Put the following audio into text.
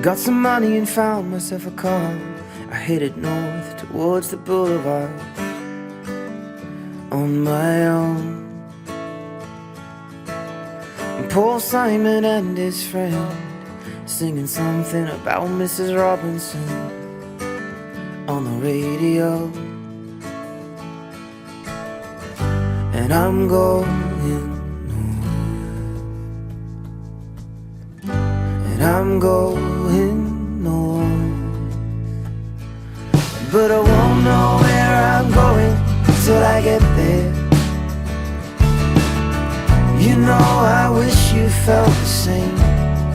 got some money and found myself a car. I headed north towards the boulevard on my own. And Paul Simon and his friend singing something about Mrs. Robinson on the radio. And I'm going north, and I'm going north, but I won't know where I'm going till I get there. You know I wish you felt the same.